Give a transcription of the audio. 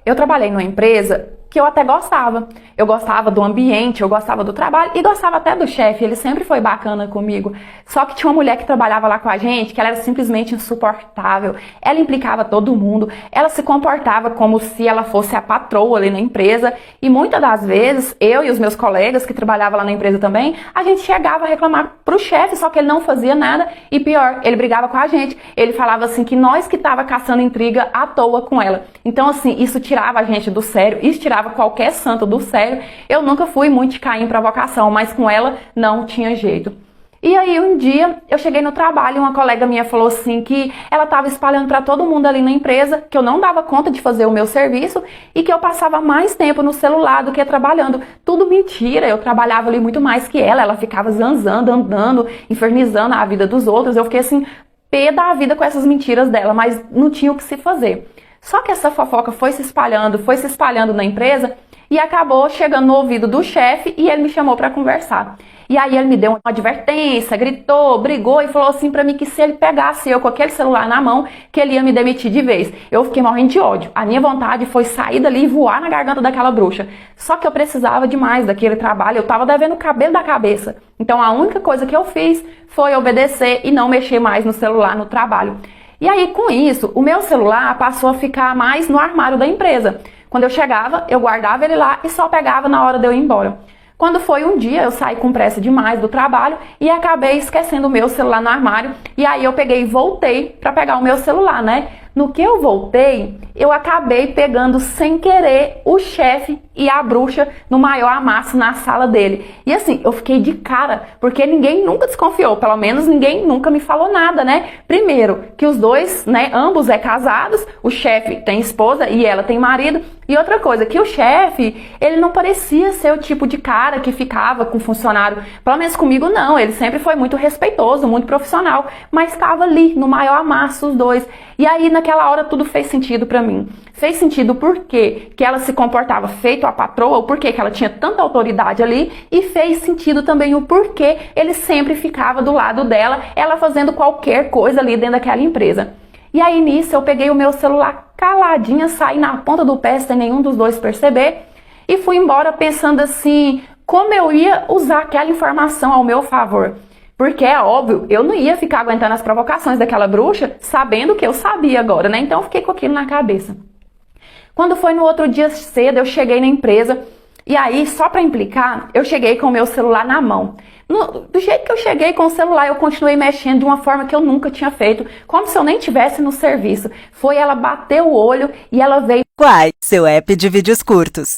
Eu trabalhei numa empresa que eu até gostava. Eu gostava do ambiente, eu gostava do trabalho e gostava até do chefe, ele sempre foi bacana comigo. Só que tinha uma mulher que trabalhava lá com a gente, que ela era simplesmente insuportável. Ela implicava todo mundo, ela se comportava como se ela fosse a patroa ali na empresa. E muitas das vezes, eu e os meus colegas que trabalhavam lá na empresa também, a gente chegava a reclamar pro chefe, só que ele não fazia nada. E pior, ele brigava com a gente. Ele falava assim que nós que tava caçando intriga à toa com ela. Então assim, isso tirava a gente do sério, isso tirava qualquer santo do sério. Eu nunca fui muito de cair em provocação, mas com ela não tinha jeito. E aí um dia eu cheguei no trabalho e uma colega minha falou assim que ela estava espalhando para todo mundo ali na empresa que eu não dava conta de fazer o meu serviço e que eu passava mais tempo no celular do que trabalhando. Tudo mentira, eu trabalhava ali muito mais que ela ficava zanzando, andando, infernizando a vida dos outros. Eu fiquei assim, pé da vida com essas mentiras dela, mas não tinha o que se fazer. Só que essa fofoca foi se espalhando na empresa e acabou chegando no ouvido do chefe e ele me chamou para conversar. E aí ele me deu uma advertência, gritou, brigou e falou assim pra mim que se ele pegasse eu com aquele celular na mão, que ele ia me demitir de vez. Eu fiquei morrendo de ódio. A minha vontade foi sair dali e voar na garganta daquela bruxa. Só que eu precisava demais daquele trabalho, eu tava devendo o cabelo da cabeça. Então a única coisa que eu fiz foi obedecer e não mexer mais no celular no trabalho. E aí, com isso, o meu celular passou a ficar mais no armário da empresa. Quando eu chegava, eu guardava ele lá e só pegava na hora de eu ir embora. Quando foi um dia, eu saí com pressa demais do trabalho e acabei esquecendo o meu celular no armário. E aí eu peguei e voltei para pegar o meu celular, né? No que eu voltei, eu acabei pegando sem querer o chefe e a bruxa no maior amasso na sala dele. E assim, eu fiquei de cara, porque ninguém nunca desconfiou, pelo menos ninguém nunca me falou nada, né? Primeiro, que os dois, né, ambos é casados, o chefe tem esposa e ela tem marido. E outra coisa, que o chefe, ele não parecia ser o tipo de cara que ficava com funcionário, pelo menos comigo não, ele sempre foi muito respeitoso, muito profissional, mas estava ali no maior amasso os dois. E aí naquela hora tudo fez sentido pra mim. Fez sentido porque que ela se comportava feito a patroa, o porquê que ela tinha tanta autoridade ali, e fez sentido também o porquê ele sempre ficava do lado dela, ela fazendo qualquer coisa ali dentro daquela empresa. E aí nisso eu peguei o meu celular caladinha, saí na ponta do pé sem nenhum dos dois perceber e fui embora pensando assim, como eu ia usar aquela informação ao meu favor. Porque é óbvio, eu não ia ficar aguentando as provocações daquela bruxa sabendo que eu sabia agora, né? Então eu fiquei com aquilo na cabeça. Quando foi no outro dia cedo, eu cheguei na empresa e aí, só para implicar, eu cheguei com o meu celular na mão. Do jeito que eu cheguei com o celular, eu continuei mexendo de uma forma que eu nunca tinha feito, como se eu nem tivesse no serviço. Foi ela bater o olho e ela veio... Quai, seu app de vídeos curtos.